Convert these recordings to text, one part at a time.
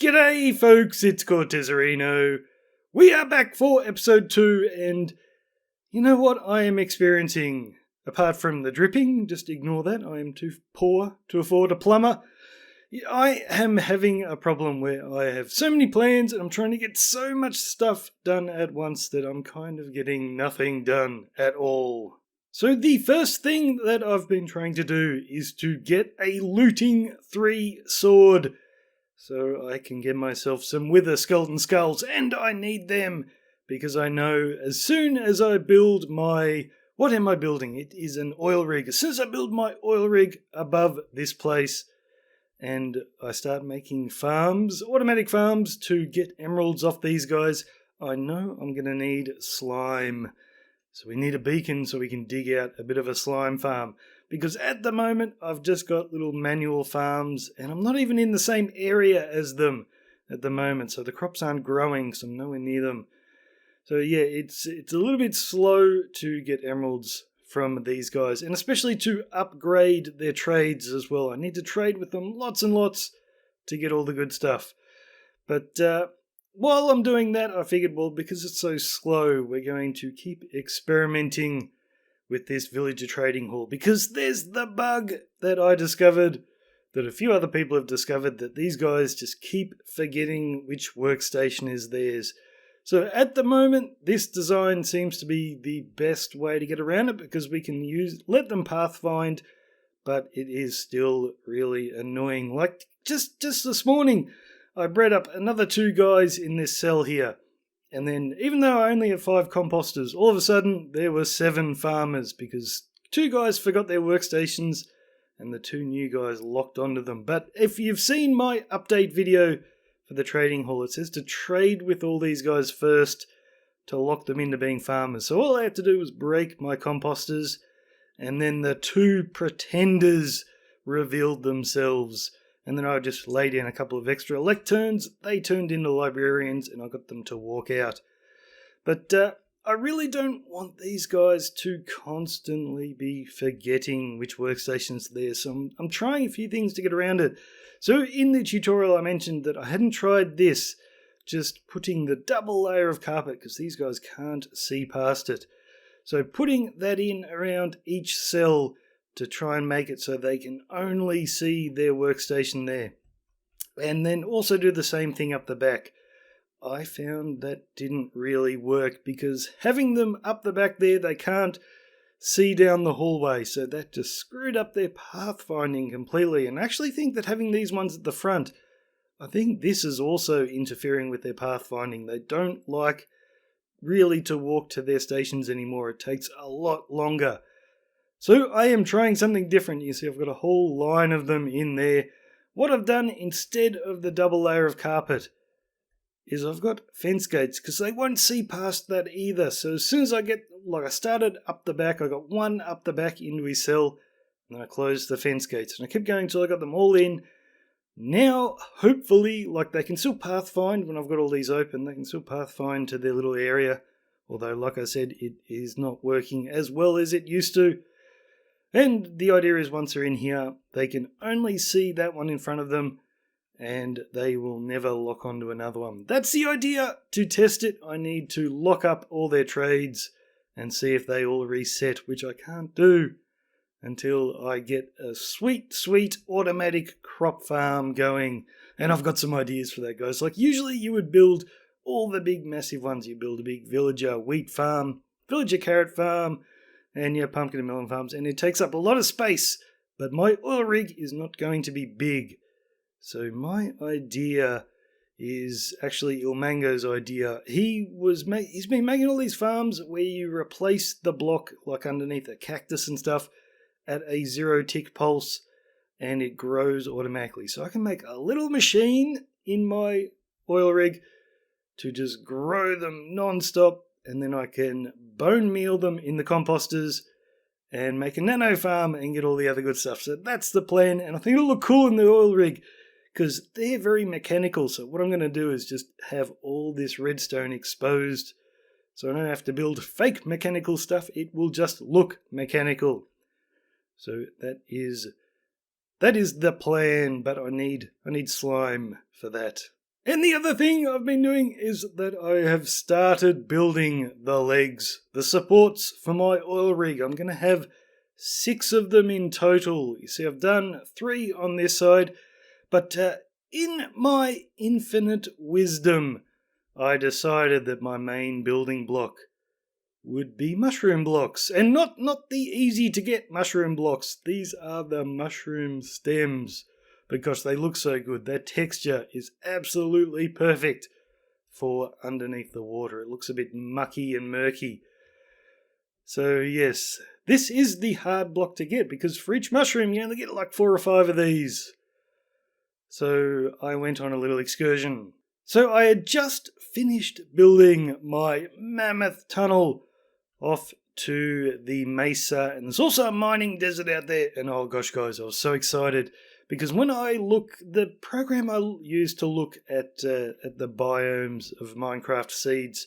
G'day folks, it's Cortezerino. We are back for episode 2 and you know what I am experiencing? Apart from the dripping, just ignore that, I am too poor to afford a plumber. I am having a problem where I have so many plans and I'm trying to get so much stuff done at once that I'm kind of getting nothing done at all. So the first thing that I've been trying to do is to get a looting 3 sword. So I can get myself some wither skeleton skulls, and I need them because I know as soon as I build my... What am I building? It is an oil rig. As soon as I build my oil rig above this place and I start making farms, automatic farms to get emeralds off these guys, I know I'm going to need slime. So we need a beacon so we can dig out a bit of a slime farm. Because at the moment, I've just got little manual farms, and I'm not even in the same area as them at the moment. So the crops aren't growing, so I'm nowhere near them. So yeah, it's a little bit slow to get emeralds from these guys, and especially to upgrade their trades as well. I need to trade with them lots and lots to get all the good stuff. But while I'm doing that, I figured, well, because it's so slow, we're going to keep experimenting with this villager trading hall, because there's the bug that I discovered, that a few other people have discovered, that these guys just keep forgetting which workstation is theirs. So at the moment, this design seems to be the best way to get around it, because we can let them pathfind, but it is still really annoying. Like just this morning, I bred up another 2 guys in this cell here. And then, even though I only have 5 composters, all of a sudden there were 7 farmers because 2 guys forgot their workstations and the 2 new guys locked onto them. But if you've seen my update video for the trading hall, it says to trade with all these guys first to lock them into being farmers. So all I had to do was break my composters, and then the 2 pretenders revealed themselves. And then I just laid in a couple of extra lecterns. They turned into librarians and I got them to walk out. But I really don't want these guys to constantly be forgetting which workstation's there. So I'm trying a few things to get around it. So in the tutorial I mentioned that I hadn't tried this, just putting the double layer of carpet, because these guys can't see past it. So putting that in around each cell to try and make it so they can only see their workstation there. And then also do the same thing up the back. I found that didn't really work, because having them up the back there, they can't see down the hallway, so that just screwed up their pathfinding completely. And I actually think that having these ones at the front, I think this is also interfering with their pathfinding. They don't like really to walk to their stations anymore. It takes a lot longer. So I am trying something different. You see, I've got a whole line of them in there. What I've done instead of the double layer of carpet is I've got fence gates, because they won't see past that either. So as soon as I get, like I started up the back, I got one up the back into his cell, and then I closed the fence gates. And I kept going until I got them all in. Now, hopefully, like they can still pathfind when I've got all these open. They can still pathfind to their little area. Although, like I said, it is not working as well as it used to. And the idea is once they're in here, they can only see that one in front of them, and they will never lock onto another one. That's the idea. To test it, I need to lock up all their trades and see if they all reset, which I can't do until I get a sweet, sweet automatic crop farm going. And I've got some ideas for that, guys. Like usually you would build all the big massive ones. You build a big villager wheat farm, villager carrot farm, and your pumpkin and melon farms, and it takes up a lot of space, but my oil rig is not going to be big. So my idea is actually Ilmango's idea. He's been making all these farms where you replace the block, like underneath a cactus and stuff, at a 0 tick pulse, and it grows automatically. So I can make a little machine in my oil rig to just grow them non-stop, and then I can bone meal them in the composters and make a nano farm and get all the other good stuff. So that's the plan, and I think it'll look cool in the oil rig because they're very mechanical. So what I'm going to do is just have all this redstone exposed so I don't have to build fake mechanical stuff. It will just look mechanical. So that is the plan, but I need slime for that. And the other thing I've been doing is that I have started building the legs, the supports for my oil rig. I'm going to have 6 of them in total. You see, I've done 3 on this side, but in my infinite wisdom, I decided that my main building block would be mushroom blocks, and not the easy to get mushroom blocks. These are the mushroom stems, because they look so good. Their texture is absolutely perfect for underneath the water. It looks a bit mucky and murky. So yes, this is the hard block to get, because for each mushroom you only get like 4 or 5 of these. So I went on a little excursion. So I had just finished building my mammoth tunnel off to the mesa, and there's also a mining desert out there. And oh gosh guys, I was so excited, because when I look, the program I use to look at the biomes of Minecraft seeds,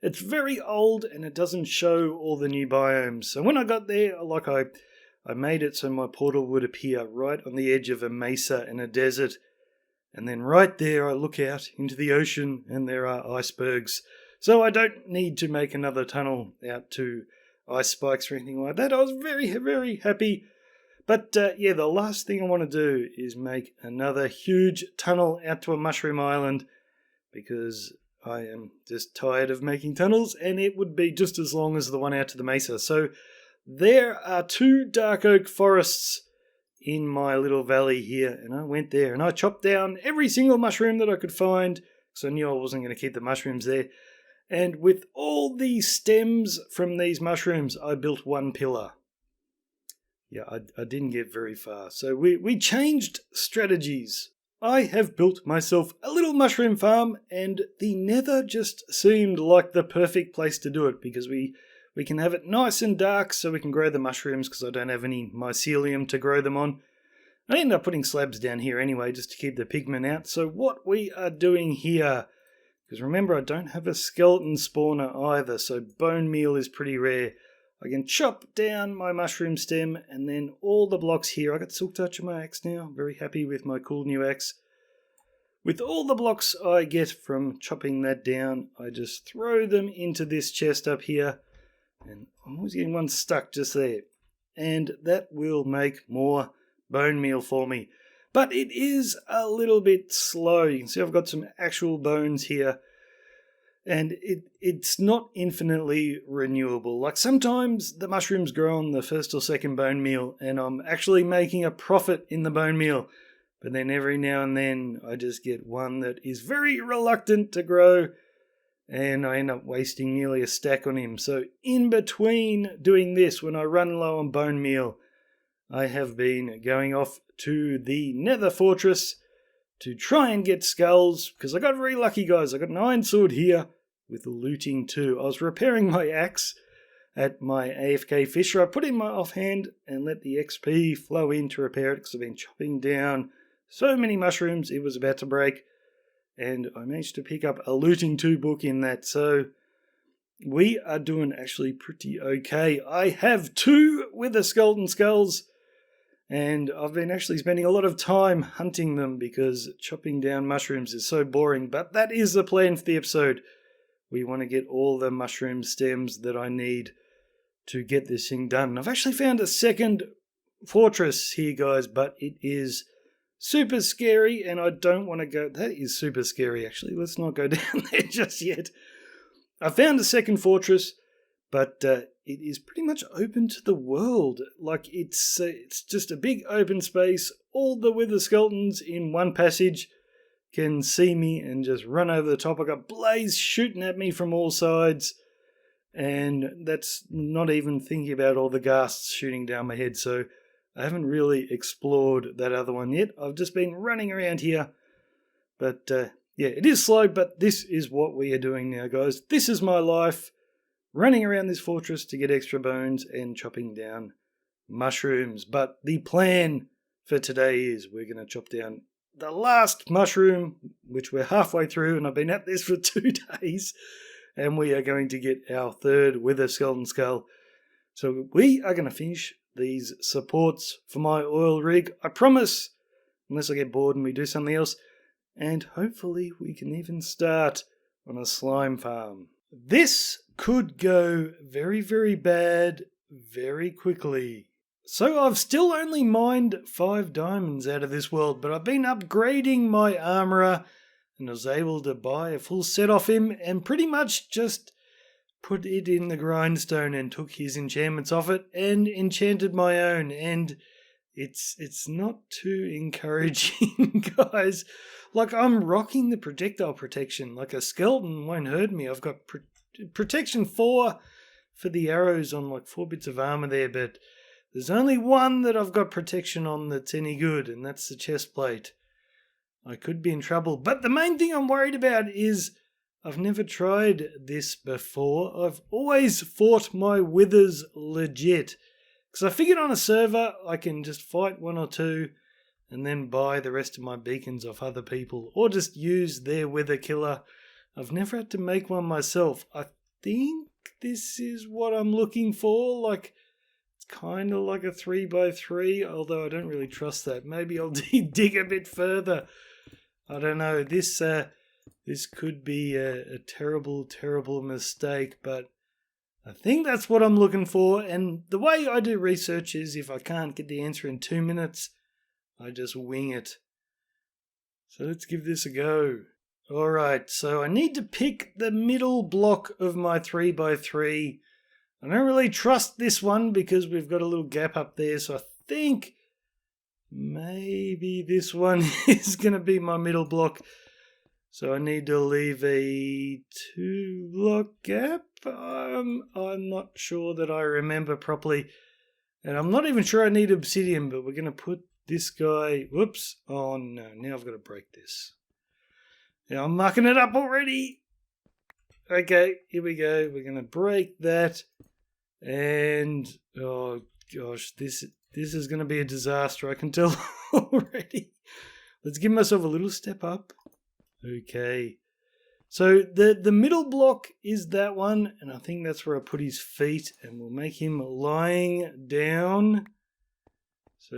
it's very old and it doesn't show all the new biomes. So when I got there, I made it so my portal would appear right on the edge of a mesa in a desert. And then right there I look out into the ocean and there are icebergs. So I don't need to make another tunnel out to ice spikes or anything like that. I was very, very happy. But yeah, the last thing I want to do is make another huge tunnel out to a mushroom island, because I am just tired of making tunnels, and it would be just as long as the one out to the mesa. So there are 2 dark oak forests in my little valley here, and I went there and I chopped down every single mushroom that I could find, because I knew I wasn't going to keep the mushrooms there. And with all the stems from these mushrooms, I built 1 pillar. Yeah, I didn't get very far. So we changed strategies. I have built myself a little mushroom farm, and the nether just seemed like the perfect place to do it, because we can have it nice and dark so we can grow the mushrooms, because I don't have any mycelium to grow them on. I ended up putting slabs down here anyway, just to keep the pigment out. So what we are doing here, because remember I don't have a skeleton spawner either, so bone meal is pretty rare. I can chop down my mushroom stem, and then all the blocks here. I got silk touch on my axe now. Very happy with my cool new axe. With all the blocks I get from chopping that down, I just throw them into this chest up here. And I'm always getting one stuck just there. And that will make more bone meal for me. But it is a little bit slow. You can see I've got some actual bones here. And it's not infinitely renewable. Like sometimes the mushrooms grow on the first or second bone meal, and I'm actually making a profit in the bone meal. But then every now and then I just get one that is very reluctant to grow, and I end up wasting nearly a stack on him. So in between doing this, when I run low on bone meal, I have been going off to the Nether Fortress to try and get skulls, because I got very lucky, guys. I got an iron sword here with looting too. I was repairing my axe at my AFK fisher. I put in my offhand and let the XP flow in to repair it, because I've been chopping down so many mushrooms it was about to break. And I managed to pick up a looting 2 book in that. So we are doing actually pretty okay. I have 2 wither skeleton skulls, and I've been actually spending a lot of time hunting them, because chopping down mushrooms is so boring. But that is the plan for the episode. We want to get all the mushroom stems that I need to get this thing done. I've actually found a second fortress here, guys, but it is super scary, and I don't want to go. That is super scary, actually. Let's not go down there just yet. I found a second fortress, but it is pretty much open to the world. Like it's just a big open space. All the wither skeletons in one passage can see me and just run over the top. I got blaze shooting at me from all sides, and that's not even thinking about all the ghasts shooting down my head. So I haven't really explored that other one yet. I've just been running around here. But yeah, it is slow, but this is what we are doing now, guys. This is my life, running around this fortress to get extra bones and chopping down mushrooms. But the plan for today is we're going to chop down the last mushroom, which we're halfway through, and I've been at this for 2 days, and we are going to get our 3rd wither skeleton skull. So we are going to finish these supports for my oil rig. I promise, unless I get bored and we do something else, and hopefully we can even start on a slime farm. This could go very, very bad very quickly. So I've still only mined 5 diamonds out of this world, but I've been upgrading my armourer and was able to buy a full set off him and pretty much just put it in the grindstone and took his enchantments off it and enchanted my own. And it's not too encouraging, guys. Like, I'm rocking the projectile protection. Like, a skeleton won't hurt me. I've got protection 4 for the arrows on like 4 bits of armor there, but there's only one that I've got protection on that's any good, and that's the chest plate. I could be in trouble. But the main thing I'm worried about is I've never tried this before. I've always fought my withers legit. Because I figured on a server I can just fight 1 or 2 and then buy the rest of my beacons off other people. Or just use their wither killer. I've never had to make one myself. I think this is what I'm looking for. Like, it's kind of like a 3x3, although I don't really trust that. Maybe I'll dig a bit further. I don't know. This could be a terrible, terrible mistake, but I think that's what I'm looking for. And the way I do research is if I can't get the answer in 2 minutes, I just wing it. So let's give this a go. Alright, so I need to pick the middle block of my 3x3. I don't really trust this one because we've got a little gap up there, so I think maybe this one is going to be my middle block. So I need to leave a 2-block gap. I'm not sure that I remember properly. And I'm not even sure I need obsidian, but we're going to put this guy... Whoops. Oh no, now I've got to break this. Now I'm mucking it up already. Okay, here we go. We're going to break that. And, oh gosh, this is going to be a disaster, I can tell already. Let's give myself a little step up. Okay. So the middle block is that one, and I think that's where I put his feet, and we'll make him lying down. So,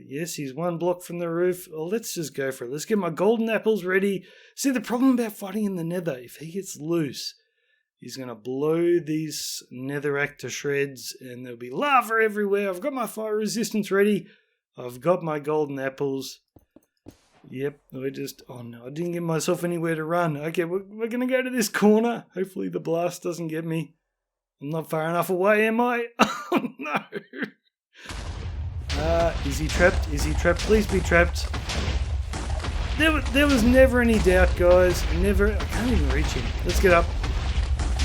yes, he's 1 block from the roof. Oh, let's just go for it. Let's get my golden apples ready. See, the problem about fighting in the nether, if he gets loose, he's going to blow these netherrack to shreds, and there'll be lava everywhere. I've got my fire resistance ready. I've got my golden apples. Yep, oh no, I didn't give myself anywhere to run. Okay, we're going to go to this corner. Hopefully the blast doesn't get me. I'm not far enough away, am I? Oh no. Is he trapped? Is he trapped? Please be trapped. There was never any doubt, guys. I can't even reach him. Let's get up.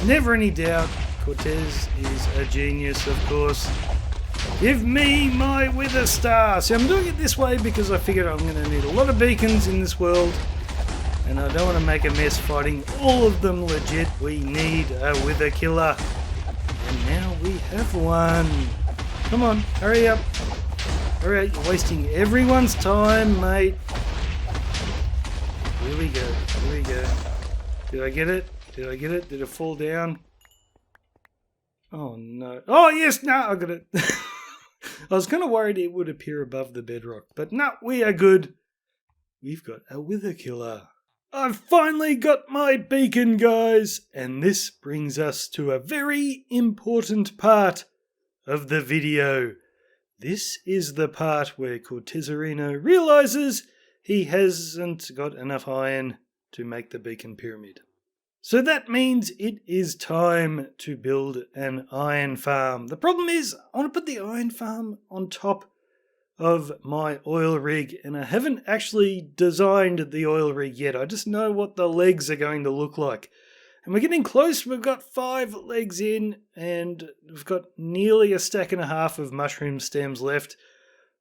Never any doubt. Cortez is a genius, of course. Give me my wither star. See, I'm doing it this way because I figured I'm going to need a lot of beacons in this world. And I don't want to make a mess fighting all of them legit. We need a wither killer. And now we have one. Come on, hurry up. Hurry up, you're wasting everyone's time, mate. Here we go, here we go. Did I get it? Did I get it? Did it fall down? Oh no. Oh yes, no, I got it. I was kind of worried it would appear above the bedrock, but no, we are good. We've got a wither killer. I've finally got my beacon, guys, and this brings us to a very important part of the video. This is the part where Cortezerino realizes he hasn't got enough iron to make the beacon pyramid. So that means it is time to build an iron farm. The problem is, I want to put the iron farm on top of my oil rig, and I haven't actually designed the oil rig yet. I just know what the legs are going to look like. And we're getting close. We've got 5 legs in, and we've got nearly a stack and a half of mushroom stems left.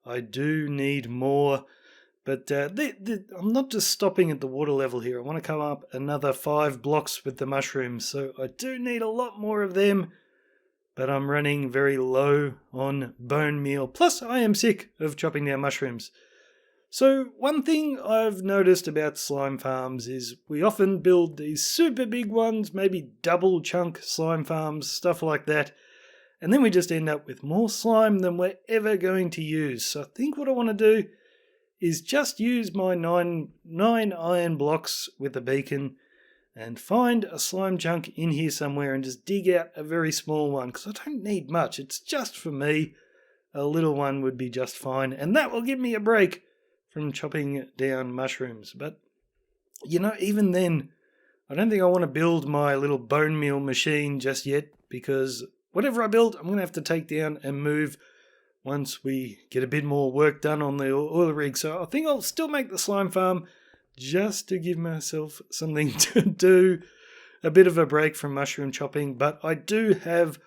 I do need more. But I'm not just stopping at the water level here. I want to come up another 5 blocks with the mushrooms. So I do need a lot more of them. But I'm running very low on bone meal. Plus, I am sick of chopping down mushrooms. So one thing I've noticed about slime farms is we often build these super big ones, maybe double chunk slime farms, stuff like that. And then we just end up with more slime than we're ever going to use. So I think what I want to do is just use my nine iron blocks with the beacon and find a slime chunk in here somewhere and just dig out a very small one, because I don't need much. It's just for me. A little one would be just fine, and that will give me a break from chopping down mushrooms. But, even then, I don't think I want to build my little bone meal machine just yet, because whatever I build, I'm going to have to take down and move once we get a bit more work done on the oil rig. So I think I'll still make the slime farm just to give myself something to do, a bit of a break from mushroom chopping. But I do have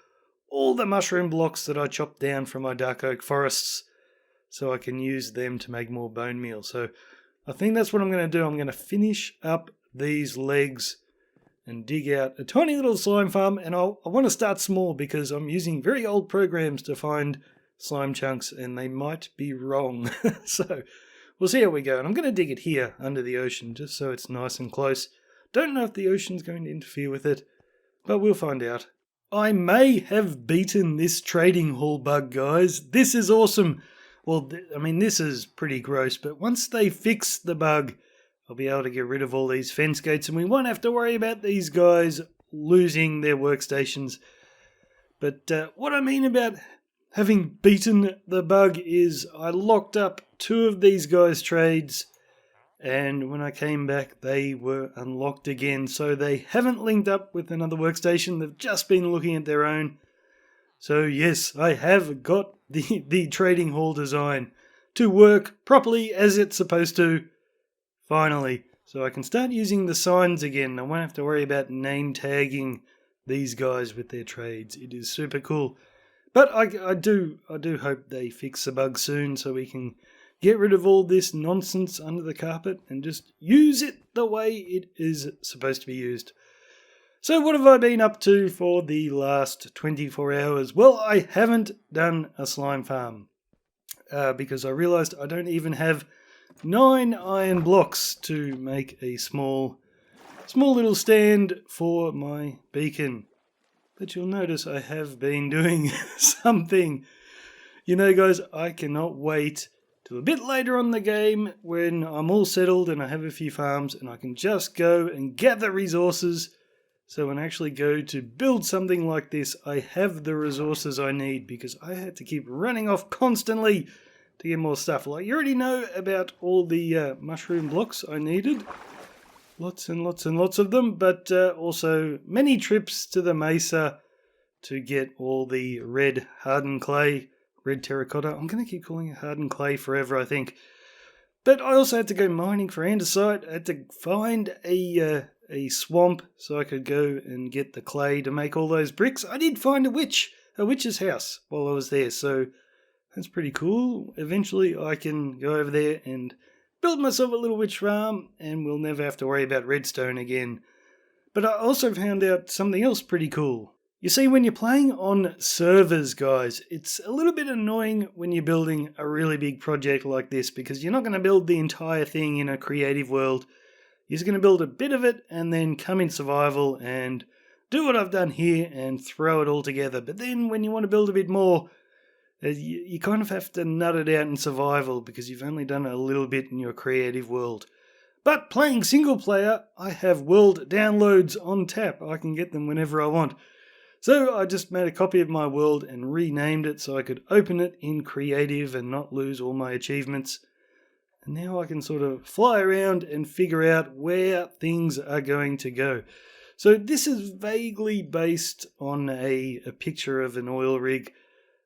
all the mushroom blocks that I chopped down from my dark oak forests, so I can use them to make more bone meal. So I think that's what I'm going to do. I'm going to finish up these legs and dig out a tiny little slime farm, and I want to start small because I'm using very old programs to find slime chunks and they might be wrong. So we'll see how we go, and I'm going to dig it here under the ocean just so it's nice and close. Don't know if the ocean's going to interfere with it, but we'll find out. I may have beaten this trading hall bug, guys. This is awesome. Well, this is pretty gross, but once they fix the bug, I'll be able to get rid of all these fence gates, and we won't have to worry about these guys losing their workstations. But what I mean about having beaten the bug is I locked up 2 of these guys' trades, and when I came back, they were unlocked again. So they haven't linked up with another workstation. They've just been looking at their own. So yes, I have got the trading hall design to work properly as it's supposed to, finally. So I can start using the signs again. I won't have to worry about name tagging these guys with their trades. It is super cool. But I do hope they fix the bug soon so we can get rid of all this nonsense under the carpet and just use it the way it is supposed to be used. So what have I been up to for the last 24 hours? Well, I haven't done a slime farm because I realised I don't even have 9 iron blocks to make a small little stand for my beacon. But you'll notice I have been doing something. Guys, I cannot wait till a bit later on in the game when I'm all settled and I have a few farms and I can just go and gather resources. So when I actually go to build something like this, I have the resources I need, because I had to keep running off constantly to get more stuff. Like, you already know about all the mushroom blocks I needed. Lots and lots and lots of them, but also many trips to the mesa to get all the red hardened clay, red terracotta. I'm going to keep calling it hardened clay forever, I think. But I also had to go mining for andesite. I had to find a swamp so I could go and get the clay to make all those bricks. I did find a witch's house while I was there, so that's pretty cool. Eventually I can go over there and build myself a little witch farm, and we'll never have to worry about redstone again. But I also found out something else pretty cool. You see, when you're playing on servers, guys, it's a little bit annoying when you're building a really big project like this, because you're not going to build the entire thing in a creative world. You're just going to build a bit of it and then come in survival and do what I've done here and throw it all together. But then when you want to build a bit more, you kind of have to nut it out in survival because you've only done a little bit in your creative world. But playing single player, I have world downloads on tap. I can get them whenever I want. So I just made a copy of my world and renamed it so I could open it in creative and not lose all my achievements. And now I can sort of fly around and figure out where things are going to go. So this is vaguely based on a picture of an oil rig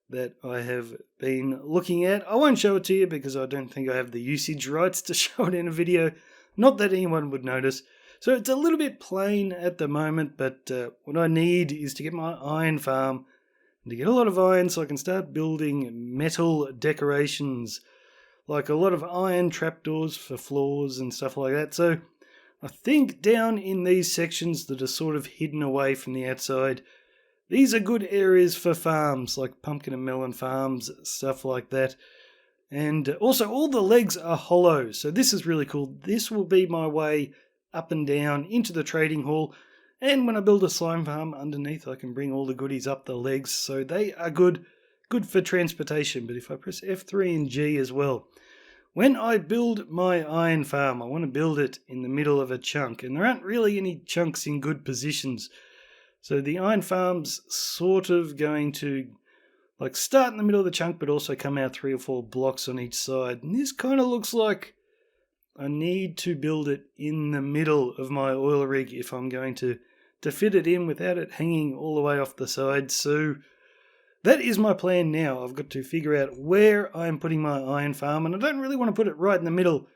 that I have been looking at. I won't show it to you because I don't think I have the usage rights to show it in a video. Not that anyone would notice. So it's a little bit plain at the moment, but what I need is to get my iron farm and to get a lot of iron so I can start building metal decorations, like a lot of iron trapdoors for floors and stuff like that. So I think down in these sections that are sort of hidden away from the outside, these are good areas for farms, like pumpkin and melon farms, stuff like that. And also all the legs are hollow, so this is really cool. This will be my way up and down into the trading hall. And when I build a slime farm underneath, I can bring all the goodies up the legs, so they are good for transportation. But if I press F3 and G as well, when I build my iron farm, I want to build it in the middle of a chunk, and there aren't really any chunks in good positions. So the iron farm's sort of going to start in the middle of the chunk, but also come out 3 or 4 blocks on each side. And this kind of looks like I need to build it in the middle of my oil rig if I'm going to fit it in without it hanging all the way off the side. So that is my plan now. I've got to figure out where I'm putting my iron farm, and I don't really want to put it right in the middle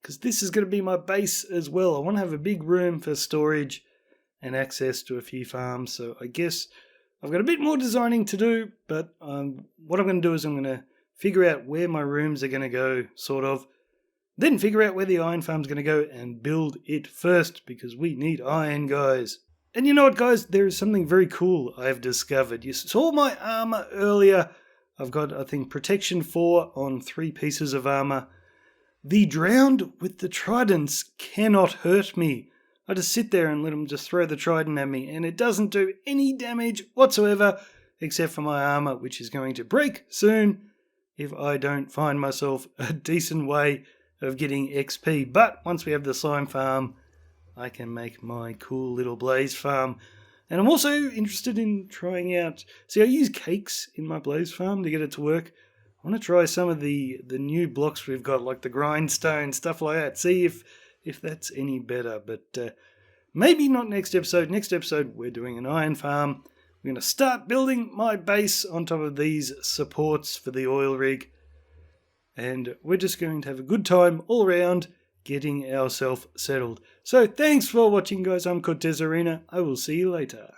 because this is going to be my base as well. I want to have a big room for storage and access to a few farms. So I guess I've got a bit more designing to do, but what I'm going to do is I'm going to figure out where my rooms are going to go, sort of. Then figure out where the iron farm's going to go and build it first, because we need iron, guys. And you know what, guys? There is something very cool I've discovered. You saw my armor earlier. I've got, I think, protection 4 on 3 pieces of armor. The drowned with the tridents cannot hurt me. I just sit there and let them just throw the trident at me, and it doesn't do any damage whatsoever, except for my armor, which is going to break soon if I don't find myself a decent way of getting XP. But once we have the slime farm, I can make my cool little blaze farm. And I'm also interested in trying out... See, I use cakes in my blaze farm to get it to work. I want to try some of the new blocks we've got, like the grindstone, stuff like that. See if that's any better. But maybe not next episode. Next episode, we're doing an iron farm. We're going to start building my base on top of these supports for the oil rig. And we're just going to have a good time all around getting ourselves settled. So thanks for watching, guys. I'm Cortezerino. I will see you later.